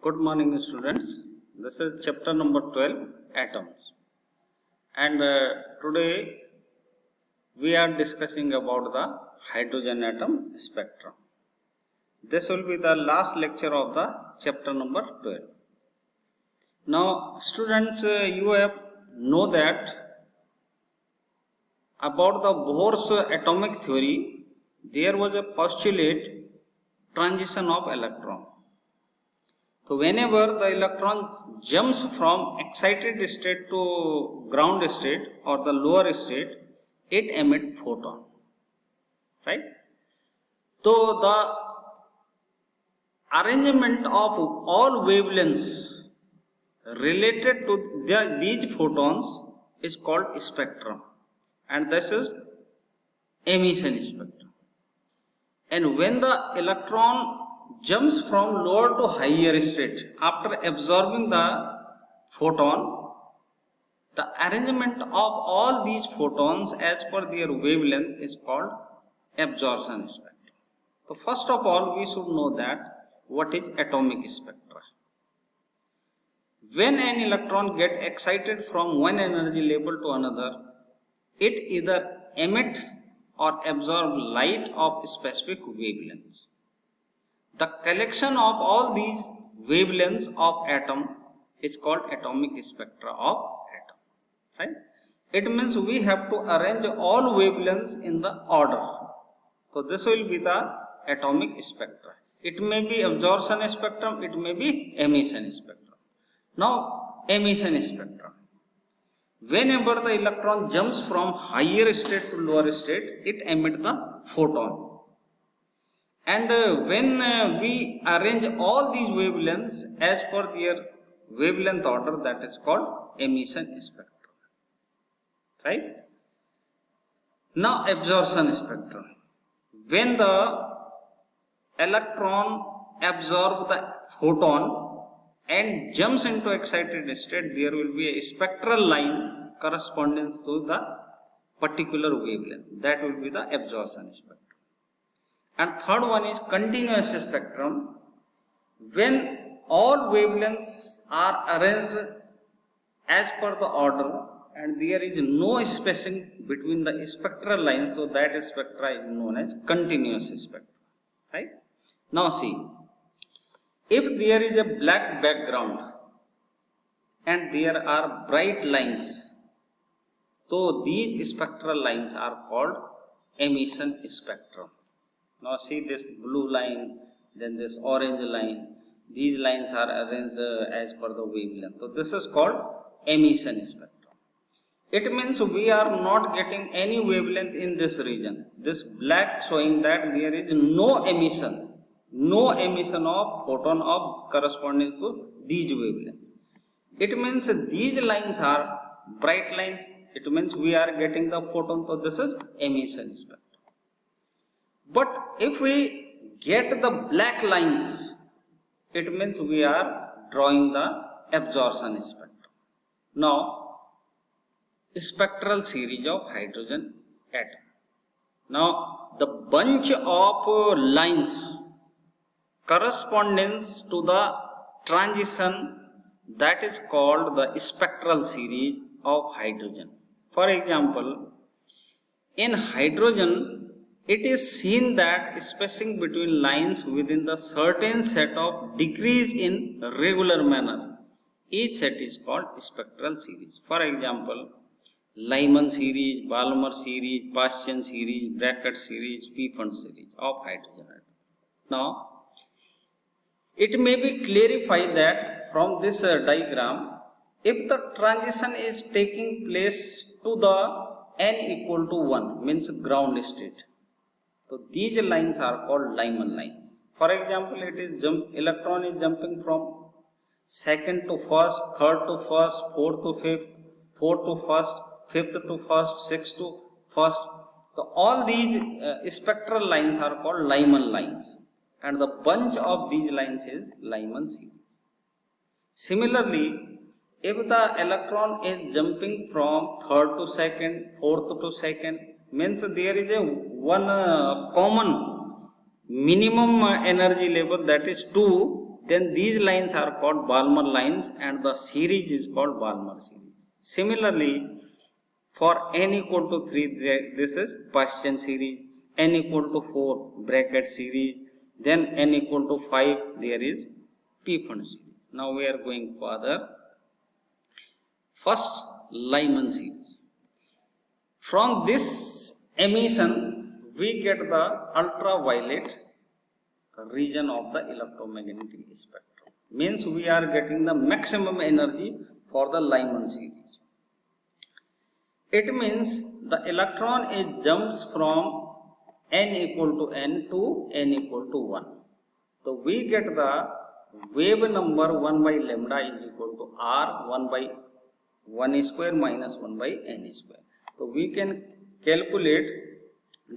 Good morning, students. This is chapter number 12, Atoms. And today we are discussing about the hydrogen atom spectrum. This will be the last lecture of the chapter number 12. Now, students, you have know that about the Bohr's atomic theory, there was a postulate transition of electron. So whenever the electron jumps from excited state to ground state or the lower state, it emits photon, right? So the arrangement of all wavelengths related to these photons is called spectrum, and this is emission spectrum. And when the electron jumps from lower to higher state after absorbing the photon, the arrangement of all these photons as per their wavelength is called absorption spectrum. So first of all, we should know that what is atomic spectra. When an electron gets excited from one energy level to another, it either emits or absorbs light of specific wavelengths. The collection of all these wavelengths of atom is called atomic spectra of atom, right? It means we have to arrange all wavelengths in the order. So this will be the atomic spectra. It may be absorption spectrum, it may be emission spectrum. Now, emission spectrum. Whenever the electron jumps from higher state to lower state, it emits the photon. And when we arrange all these wavelengths as per their wavelength order, that is called emission spectrum, right? Now, absorption spectrum. When the electron absorbs the photon and jumps into excited state, there will be a spectral line corresponding to the particular wavelength. That will be the absorption spectrum. And third one is continuous spectrum. When all wavelengths are arranged as per the order and there is no spacing between the spectral lines, so that spectra is known as continuous spectrum, right? Now see, if there is a black background and there are bright lines, so these spectral lines are called emission spectrum. Now see this blue line, then this orange line. These lines are arranged as per the wavelength. So this is called emission spectrum. It means we are not getting any wavelength in this region. This black showing that there is no emission of photon of corresponding to these wavelengths. It means these lines are bright lines. It means we are getting the photon. So this is emission spectrum. But if we get the black lines, it means we are drawing the absorption spectrum. Now, spectral series of hydrogen atom. Now, the bunch of lines corresponds to the transition, that is called the spectral series of hydrogen. For example, in hydrogen, it is seen that spacing between lines within the certain set of decrease in regular manner. Each set is called spectral series. For example, Lyman series, Balmer series, Paschen series, Brackett series, Pfund series of hydrogen atom. Now, it may be clarified that from this diagram, if the transition is taking place to the n equal to 1, means ground state, so these lines are called Lyman lines. For example, electron is jumping from second to first, third to first, fourth to fifth, fourth to first, fifth to first, sixth to first. So all these spectral lines are called Lyman lines, and the bunch of these lines is Lyman series. Similarly, if the electron is jumping from third to second, fourth to second, means there is a one common minimum energy level, that is 2, then these lines are called Balmer lines and the series is called Balmer series. Similarly, for n equal to 3, this is Paschen series, n equal to 4, bracket series, then n equal to 5, there is Pfund series. Now we are going further. First, Lyman series. From this emission, we get the ultraviolet region of the electromagnetic spectrum. Means we are getting the maximum energy for the Lyman series. It means the electron is jumps from n equal to n to n equal to 1. So we get the wave number 1 by lambda is equal to r 1 by 1 square minus 1 by n square. So we can calculate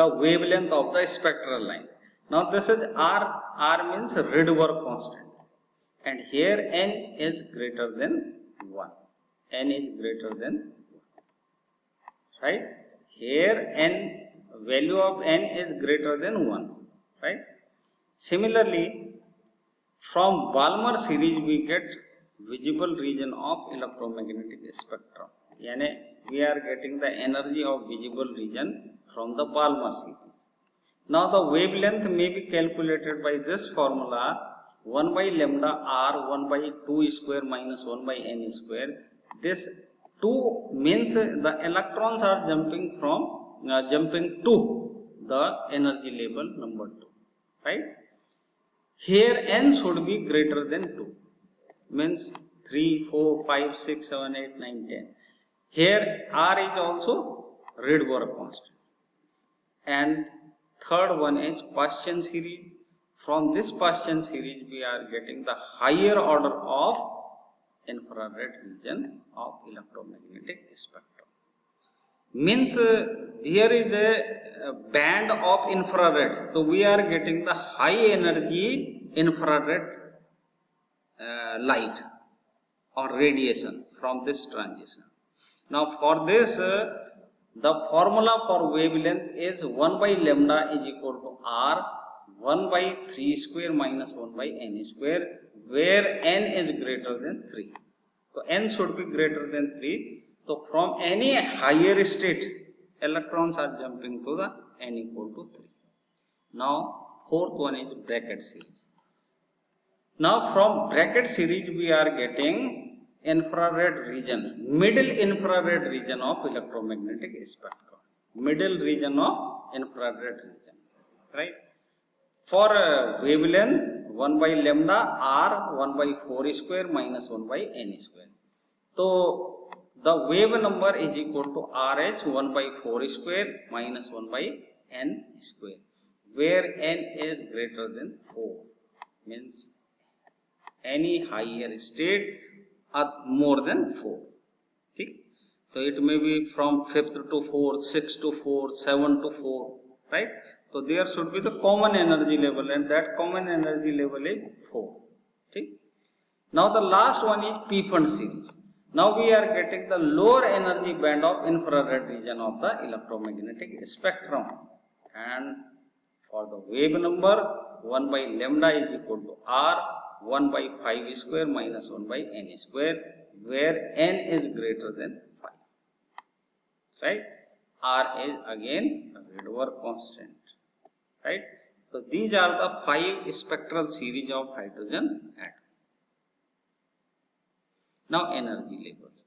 the wavelength of the spectral line. Now this is r, r means Rydberg constant, and here n is greater than 1. N is greater than 1, right? Here n, value of n is greater than 1, right? Similarly, from Balmer series we get visible region of electromagnetic spectrum. Yani we are getting the energy of visible region from the Balmer series. Now the wavelength may be calculated by this formula 1 by lambda r 1 by 2 square minus 1 by n square. This 2 means the electrons are jumping to the energy level number 2, right? Here n should be greater than 2, means 3, 4, 5, 6, 7, 8, 9, 10. Here r is also Rydberg constant. And third one is Paschen series. From this Paschen series we are getting the higher order of infrared region of electromagnetic spectrum. Means here is a band of infrared. So we are getting the high energy infrared light or radiation from this transition. Now for this, the formula for wavelength is 1 by lambda is equal to r 1 by 3 square minus 1 by n square, where n is greater than 3. So n should be greater than 3. So from any higher state, electrons are jumping to the n equal to 3. Now fourth one is bracket series. Now from bracket series we are getting infrared region, middle infrared region of electromagnetic spectrum, middle region of infrared region, right? For wavelength 1 by lambda r 1 by 4 square minus 1 by n square. So the wave number is equal to RH 1 by 4 square minus 1 by n square, where n is greater than 4, means any higher state are more than 4. Okay? So it may be from 5th to 4th, 6th to 4th, 7th to 4th, right? So there should be the common energy level, and that common energy level is 4. Okay? Now the last one is Pfund series. Now we are getting the lower energy band of infrared region of the electromagnetic spectrum, and for the wave number 1 by lambda is equal to r 1 by 5 square minus 1 by n square, where n is greater than 5, right? R is again Rydberg constant, right? So these are the 5 spectral series of hydrogen atom. Now energy levels.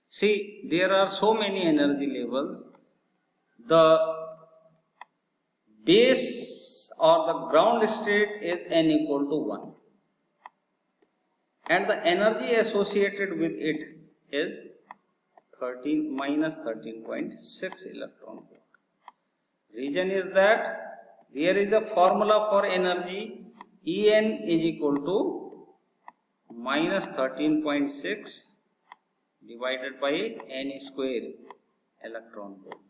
See, there are so many energy levels. The base or the ground state is n equal to 1. And the energy associated with it is 13 minus 13.6 electron volt. Reason is that there is a formula for energy, En is equal to minus 13.6 divided by n square electron volt.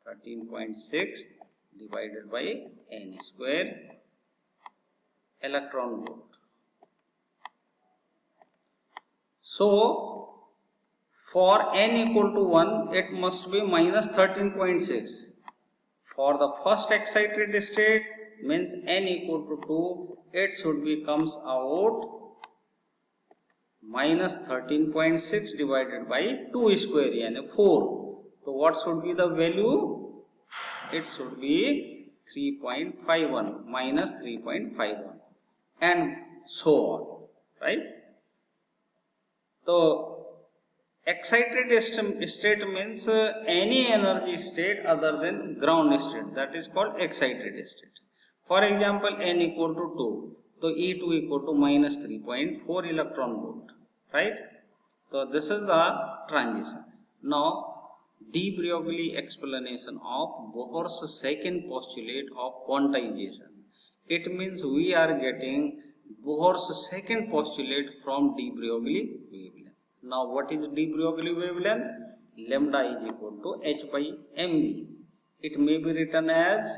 13.6 divided by n square electron volt. So for n equal to 1, it must be minus 13.6. For the first excited state, means n equal to 2, it should be comes out minus 13.6 divided by 2 square yani 4. So what should be the value? It should be 3.51 minus 3.51 and so on, right? So excited state means any energy state other than ground state, that is called excited state. For example, n equal to 2, so E2 equal to minus 3.4 electron volt, right? So this is the transition. Now de Broglie explanation of Bohr's second postulate of quantization. It means we are getting Bohr's second postulate from de Broglie wavelength. Now what is de Broglie wavelength? Lambda is equal to h by mv. It may be written as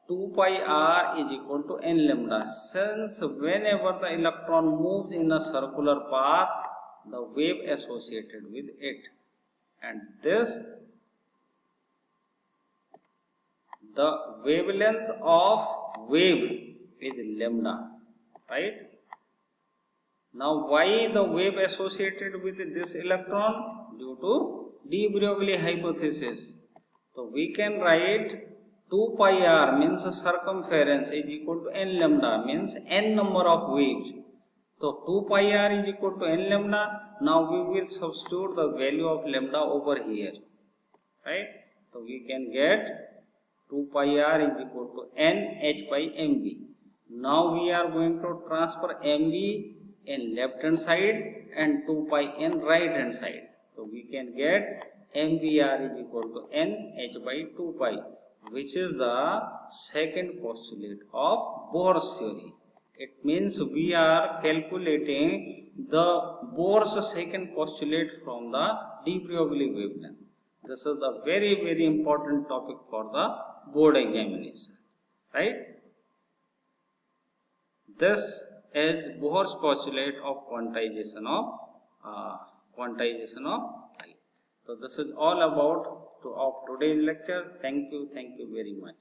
2 pi r is equal to n lambda. Since whenever the electron moves in a circular path, the wave associated with it, and this the wavelength of wave is lambda, right? Now why the wave associated with this electron? Due to de Broglie hypothesis. So we can write 2 pi r means circumference is equal to n lambda, means n number of waves. So 2 pi r is equal to n lambda. Now we will substitute the value of lambda over here, right? So we can get 2 pi r is equal to n h by mv. Now we are going to transfer mv in left hand side and 2 pi in right hand side. So we can get mvr is equal to n h by 2 pi, which is the second postulate of Bohr's theory. It means we are calculating the Bohr's second postulate from the de Broglie wavelength. This is the very important topic for the board examination, right? This is Bohr's postulate of quantization of light. So this is all about today's lecture. Thank you very much.